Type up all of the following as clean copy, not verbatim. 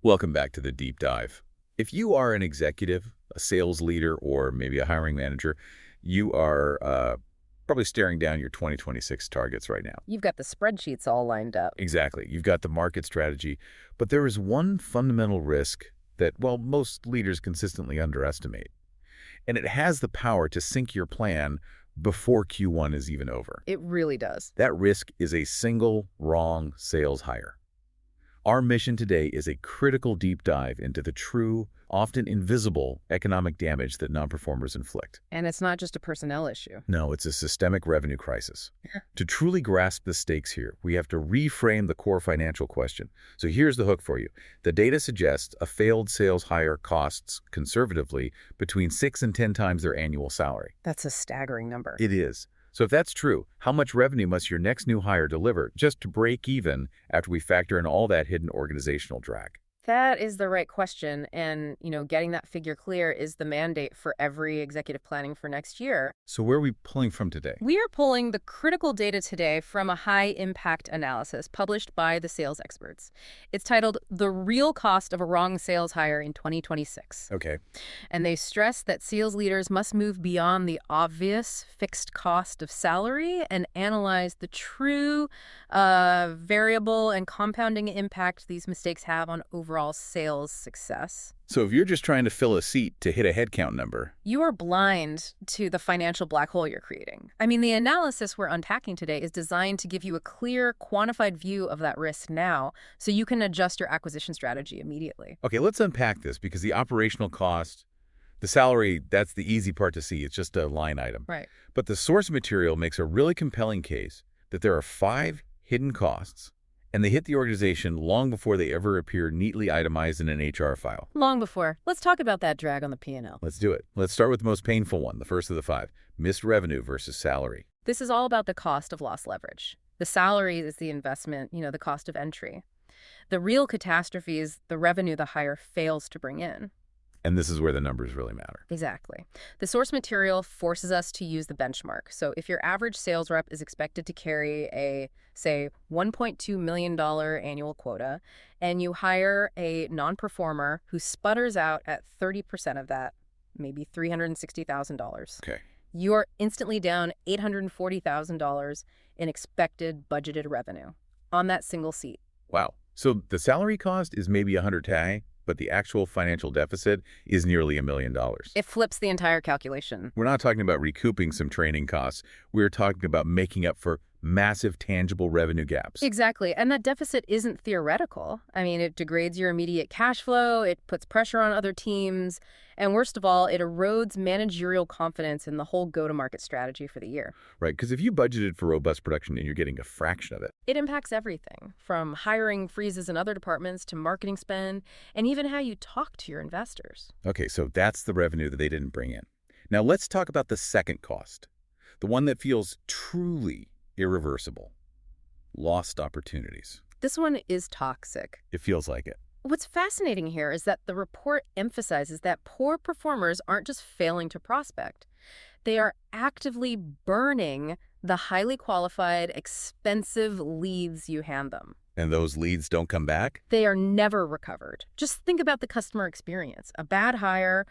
Welcome back to the deep dive. If you are an executive, a sales leader, or maybe a hiring manager, you are probably staring down your 2026 targets right now. You've got the spreadsheets all lined up. Exactly. You've got the market strategy, but there is one fundamental risk that, well, most leaders consistently underestimate, and it has the power to sink your plan before Q1 is even over. It really does. That risk is a single wrong sales hire. Our mission today is a critical deep dive into the true, often invisible economic damage that non-performers inflict. And it's not just a personnel issue. No, it's a systemic revenue crisis. To truly grasp the stakes here, we have to reframe the core financial question. So here's the hook for you. The data suggests a failed sales hire costs, conservatively, between 6 and 10 times their annual salary. That's a staggering number. It is. So if that's true, how much revenue must your next new hire deliver just to break even after we factor in all that hidden organizational drag? That is the right question. And, getting that figure clear is the mandate for every executive planning for next year. So where are we pulling from today? We are pulling the critical data today from a high-impact analysis published by the sales experts. It's titled The Real Cost of a Wrong Sales Hire in 2026. Okay. And they stress that sales leaders must move beyond the obvious fixed cost of salary and analyze the true variable and compounding impact these mistakes have on overall sales success. So if you're just trying to fill a seat to hit a headcount number, you are blind to the financial black hole you're creating. I mean, the analysis we're unpacking today is designed to give you a clear, quantified view of that risk now so you can adjust your acquisition strategy immediately. Okay, let's unpack this because the operational cost, the salary, that's the easy part to see. It's just a line item. Right. But the source material makes a really compelling case that there are 5 hidden costs, and they hit the organization long before they ever appear neatly itemized in an HR file. Long before. Let's talk about that drag on the P&L. Let's do it. Let's start with the most painful one, the first of the 5, missed revenue versus salary. This is all about the cost of lost leverage. The salary is the investment, the cost of entry. The real catastrophe is the revenue the hire fails to bring in. And this is where the numbers really matter. Exactly. The source material forces us to use the benchmark. So if your average sales rep is expected to carry a, say, $1.2 million annual quota, and you hire a non-performer who sputters out at 30% of that, maybe $360,000. Okay. You're instantly down $840,000 in expected budgeted revenue on that single seat. Wow. So the salary cost is maybe $100K, but the actual financial deficit is nearly $1 million. It flips the entire calculation. We're not talking about recouping some training costs. We're talking about making up for massive tangible revenue gaps. Exactly. And that deficit isn't theoretical. I mean, it degrades your immediate cash flow, it puts pressure on other teams, and worst of all, it erodes managerial confidence in the whole go-to-market strategy for the year. Right, because if you budgeted for robust production and you're getting a fraction of it, it impacts everything, from hiring freezes in other departments to marketing spend, and even how you talk to your investors. Okay, so that's the revenue that they didn't bring in. Now let's talk about the second cost, the one that feels truly irreversible. Lost opportunities. This one is toxic. It feels like it. What's fascinating here is that the report emphasizes that poor performers aren't just failing to prospect. They are actively burning the highly qualified, expensive leads you hand them. And those leads don't come back? They are never recovered. Just think about the customer experience. A bad hire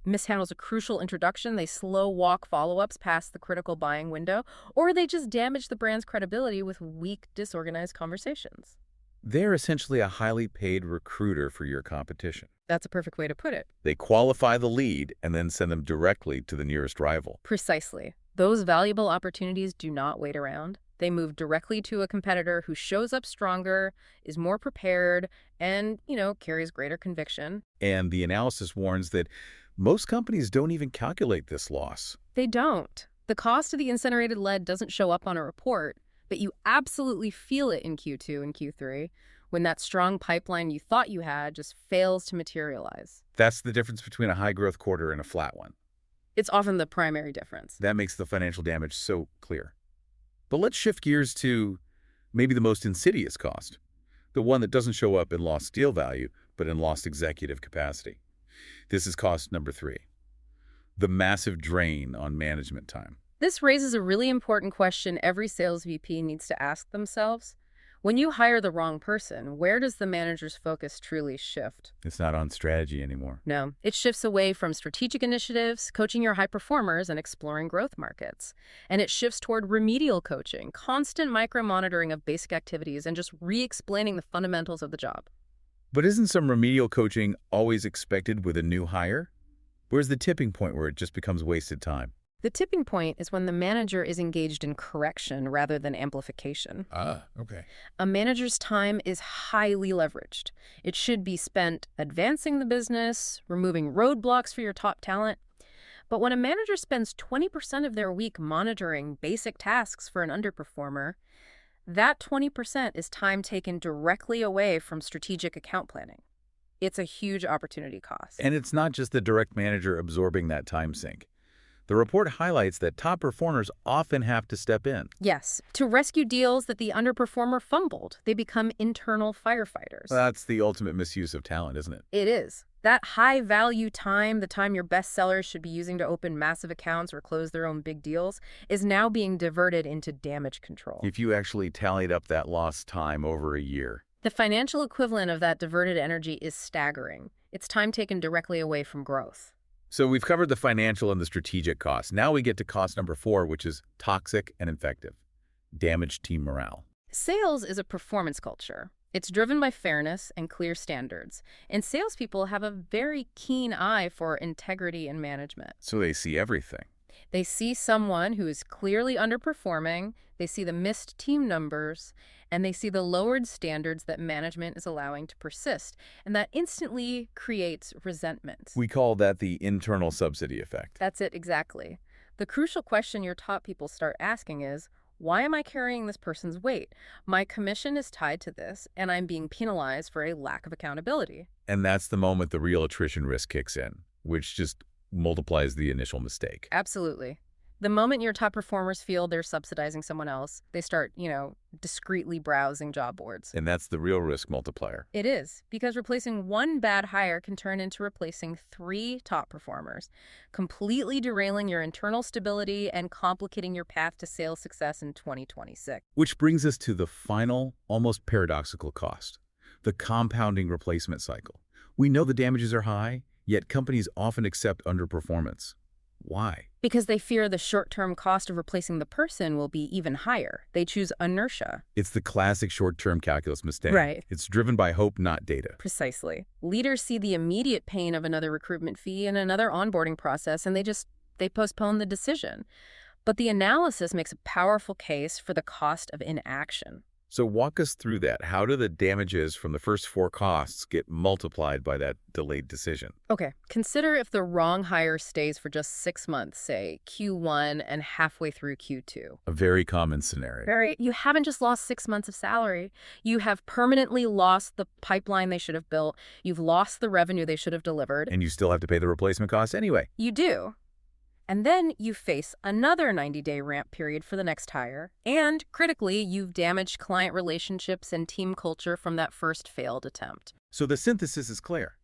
mishandles a crucial introduction, they slow walk follow-ups past the critical buying window, or they just damage the brand's credibility with weak, disorganized conversations. They're essentially a highly paid recruiter for your competition. That's a perfect way to put it. They qualify the lead and then send them directly to the nearest rival. Precisely. Those valuable opportunities do not wait around. They move directly to a competitor who shows up stronger, is more prepared, and, carries greater conviction. And the analysis warns that most companies don't even calculate this loss. They don't. The cost of the incinerated lead doesn't show up on a report, but you absolutely feel it in Q2 and Q3 when that strong pipeline you thought you had just fails to materialize. That's the difference between a high-growth quarter and a flat one. It's often the primary difference. That makes the financial damage so clear. But let's shift gears to maybe the most insidious cost, the one that doesn't show up in lost deal value, but in lost executive capacity. This is cost number 3, the massive drain on management time. This raises a really important question every sales VP needs to ask themselves. When you hire the wrong person, where does the manager's focus truly shift? It's not on strategy anymore. No, it shifts away from strategic initiatives, coaching your high performers, and exploring growth markets. And it shifts toward remedial coaching, constant micro-monitoring of basic activities, and just re-explaining the fundamentals of the job. But isn't some remedial coaching always expected with a new hire? Where's the tipping point where it just becomes wasted time? The tipping point is when the manager is engaged in correction rather than amplification. Ah, okay. A manager's time is highly leveraged. It should be spent advancing the business, removing roadblocks for your top talent. But when a manager spends 20% of their week monitoring basic tasks for an underperformer, that 20% is time taken directly away from strategic account planning. It's a huge opportunity cost. And it's not just the direct manager absorbing that time sink. The report highlights that top performers often have to step in. Yes, to rescue deals that the underperformer fumbled, they become internal firefighters. That's the ultimate misuse of talent, isn't it? It is. That high-value time, the time your best sellers should be using to open massive accounts or close their own big deals, is now being diverted into damage control. If you actually tallied up that lost time over a year. The financial equivalent of that diverted energy is staggering. It's time taken directly away from growth. So we've covered the financial and the strategic costs. Now we get to cost number 4, which is toxic and infective. Damaged team morale. Sales is a performance culture. It's driven by fairness and clear standards, and salespeople have a very keen eye for integrity and management. So they see everything. They see someone who is clearly underperforming, they see the missed team numbers, and they see the lowered standards that management is allowing to persist, and that instantly creates resentment. We call that the internal subsidy effect. That's it exactly. The crucial question your top people start asking is, why am I carrying this person's weight? My commission is tied to this, and I'm being penalized for a lack of accountability. And that's the moment the real attrition risk kicks in, which just multiplies the initial mistake. Absolutely. The moment your top performers feel they're subsidizing someone else, they start, discreetly browsing job boards. And that's the real risk multiplier. It is, because replacing one bad hire can turn into replacing 3 top performers, completely derailing your internal stability and complicating your path to sales success in 2026. Which brings us to the final, almost paradoxical cost, the compounding replacement cycle. We know the damages are high, yet companies often accept underperformance. Why? Because they fear the short-term cost of replacing the person will be even higher. They choose inertia. It's the classic short-term calculus mistake. Right. It's driven by hope, not data. Precisely. Leaders see the immediate pain of another recruitment fee and another onboarding process, and they postpone the decision. But the analysis makes a powerful case for the cost of inaction. So walk us through that. How do the damages from the first 4 costs get multiplied by that delayed decision? Okay, consider if the wrong hire stays for just 6 months, say Q1 and halfway through Q2. A very common scenario. You haven't just lost 6 months of salary. You have permanently lost the pipeline they should have built. You've lost the revenue they should have delivered. And you still have to pay the replacement costs anyway. You do. And then you face another 90-day ramp period for the next hire. And critically, you've damaged client relationships and team culture from that first failed attempt. So the synthesis is clear.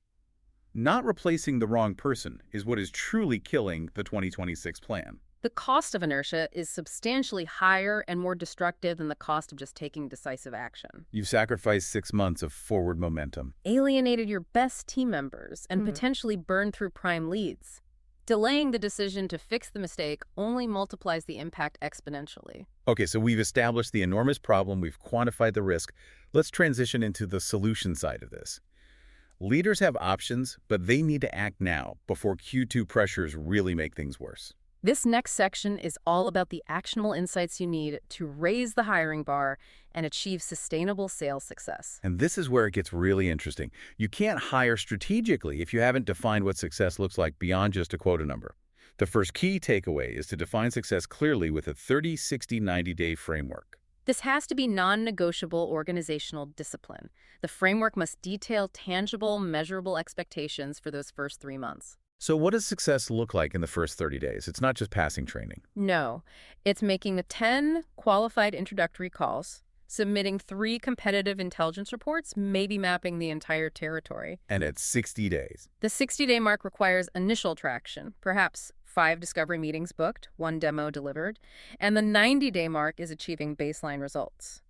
Not replacing the wrong person is what is truly killing the 2026 plan. The cost of inertia is substantially higher and more destructive than the cost of just taking decisive action. You've sacrificed 6 months of forward momentum. Alienated your best team members and potentially burned through prime leads. Delaying the decision to fix the mistake only multiplies the impact exponentially. Okay, so we've established the enormous problem, we've quantified the risk. Let's transition into the solution side of this. Leaders have options, but they need to act now before Q2 pressures really make things worse. This next section is all about the actionable insights you need to raise the hiring bar and achieve sustainable sales success. And this is where it gets really interesting. You can't hire strategically if you haven't defined what success looks like beyond just a quota number. The first key takeaway is to define success clearly with a 30, 60, 90-day framework. This has to be non-negotiable organizational discipline. The framework must detail tangible, measurable expectations for those first 3 months. So what does success look like in the first 30 days? It's not just passing training. No, it's making the 10 qualified introductory calls, submitting 3 competitive intelligence reports, maybe mapping the entire territory. And at 60 days. The 60-day mark requires initial traction, perhaps 5 discovery meetings booked, 1 demo delivered, and the 90-day mark is achieving baseline results.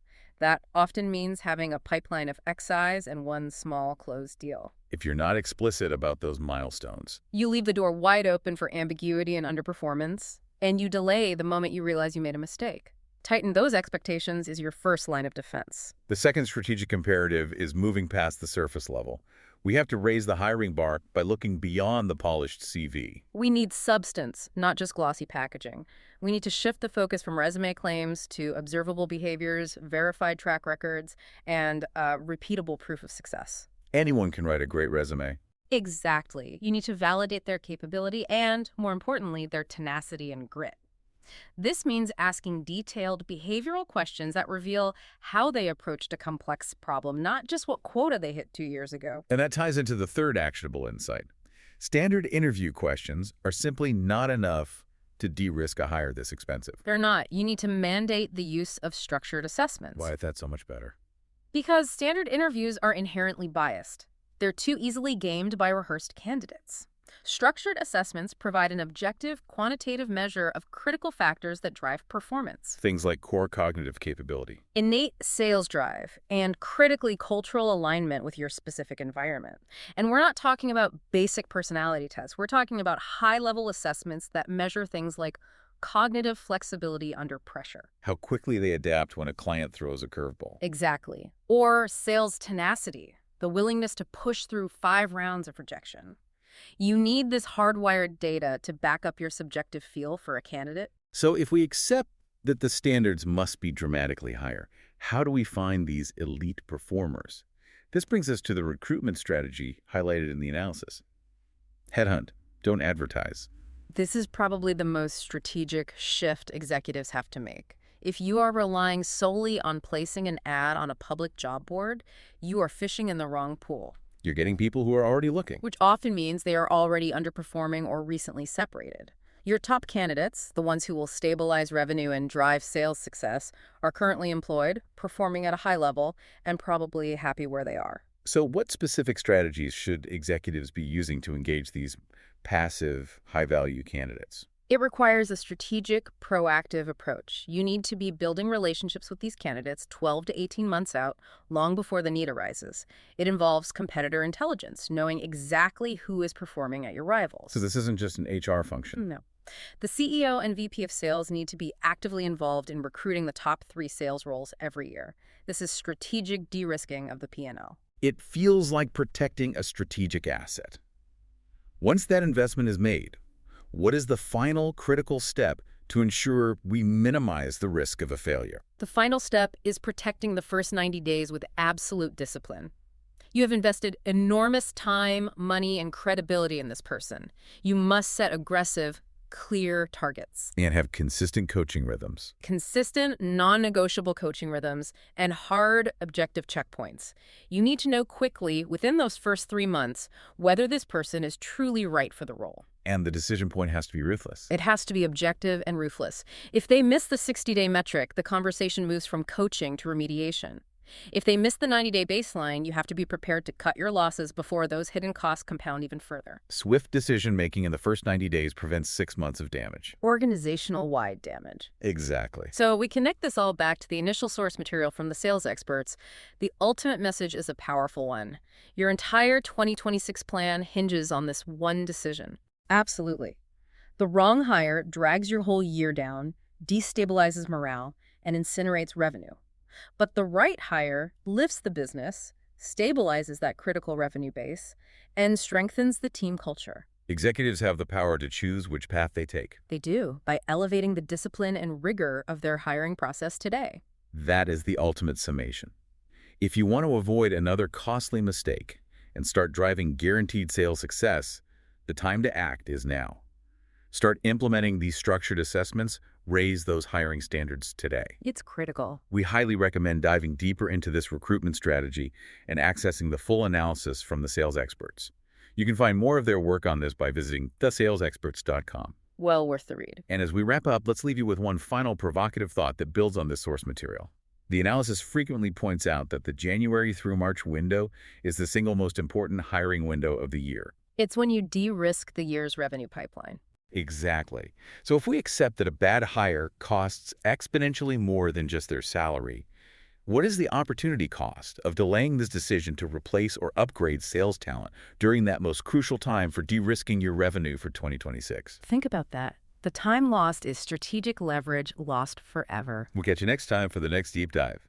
That often means having a pipeline of X size and one small closed deal. If you're not explicit about those milestones. You leave the door wide open for ambiguity and underperformance, and you delay the moment you realize you made a mistake. Tighten those expectations is your first line of defense. The second strategic imperative is moving past the surface level. We have to raise the hiring bar by looking beyond the polished CV. We need substance, not just glossy packaging. We need to shift the focus from resume claims to observable behaviors, verified track records, and repeatable proof of success. Anyone can write a great resume. Exactly. You need to validate their capability and, more importantly, their tenacity and grit. This means asking detailed behavioral questions that reveal how they approached a complex problem, not just what quota they hit 2 years ago. And that ties into the third actionable insight. Standard interview questions are simply not enough to de-risk a hire this expensive. They're not. You need to mandate the use of structured assessments. Why is that so much better? Because standard interviews are inherently biased. They're too easily gamed by rehearsed candidates. Structured assessments provide an objective, quantitative measure of critical factors that drive performance. Things like core cognitive capability. Innate sales drive, and critically cultural alignment with your specific environment. And we're not talking about basic personality tests. We're talking about high-level assessments that measure things like cognitive flexibility under pressure. How quickly they adapt when a client throws a curveball. Exactly. Or sales tenacity, the willingness to push through 5 rounds of rejection. You need this hardwired data to back up your subjective feel for a candidate. So if we accept that the standards must be dramatically higher, how do we find these elite performers? This brings us to the recruitment strategy highlighted in the analysis. Headhunt, don't advertise. This is probably the most strategic shift executives have to make. If you are relying solely on placing an ad on a public job board, you are fishing in the wrong pool. You're getting people who are already looking. Which often means they are already underperforming or recently separated. Your top candidates, the ones who will stabilize revenue and drive sales success, are currently employed, performing at a high level, and probably happy where they are. So what specific strategies should executives be using to engage these passive, high-value candidates? It requires a strategic, proactive approach. You need to be building relationships with these candidates 12 to 18 months out, long before the need arises. It involves competitor intelligence, knowing exactly who is performing at your rivals. So this isn't just an HR function. No. The CEO and VP of sales need to be actively involved in recruiting the top 3 sales roles every year. This is strategic de-risking of the P&L. It feels like protecting a strategic asset. Once that investment is made, what is the final critical step to ensure we minimize the risk of a failure? The final step is protecting the first 90 days with absolute discipline. You have invested enormous time, money, and credibility in this person. You must set aggressive, clear targets. And have consistent coaching rhythms. Consistent, non-negotiable coaching rhythms and hard, objective checkpoints. You need to know quickly, within those first 3 months, whether this person is truly right for the role. And the decision point has to be ruthless. It has to be objective and ruthless. If they miss the 60-day metric, the conversation moves from coaching to remediation. If they miss the 90-day baseline, you have to be prepared to cut your losses before those hidden costs compound even further. Swift decision-making in the first 90 days prevents 6 months of damage. Organizational-wide damage. Exactly. So we connect this all back to the initial source material from the sales experts. The ultimate message is a powerful one. Your entire 2026 plan hinges on this one decision. Absolutely. The wrong hire drags your whole year down, destabilizes morale, and incinerates revenue. But the right hire lifts the business, stabilizes that critical revenue base, and strengthens the team culture. Executives have the power to choose which path they take. They do, by elevating the discipline and rigor of their hiring process today. That is the ultimate summation. If you want to avoid another costly mistake and start driving guaranteed sales success, the time to act is now. Start implementing these structured assessments, raise those hiring standards today. It's critical. We highly recommend diving deeper into this recruitment strategy and accessing the full analysis from the sales experts. You can find more of their work on this by visiting thesalesexperts.com. Well worth the read. And as we wrap up, let's leave you with one final provocative thought that builds on this source material. The analysis frequently points out that the January through March window is the single most important hiring window of the year. It's when you de-risk the year's revenue pipeline. Exactly. So if we accept that a bad hire costs exponentially more than just their salary, What is the opportunity cost of delaying this decision to replace or upgrade sales talent during that most crucial time for de-risking your revenue for 2026? Think about that. The time lost is strategic leverage lost forever. We'll catch you next time for the next deep dive.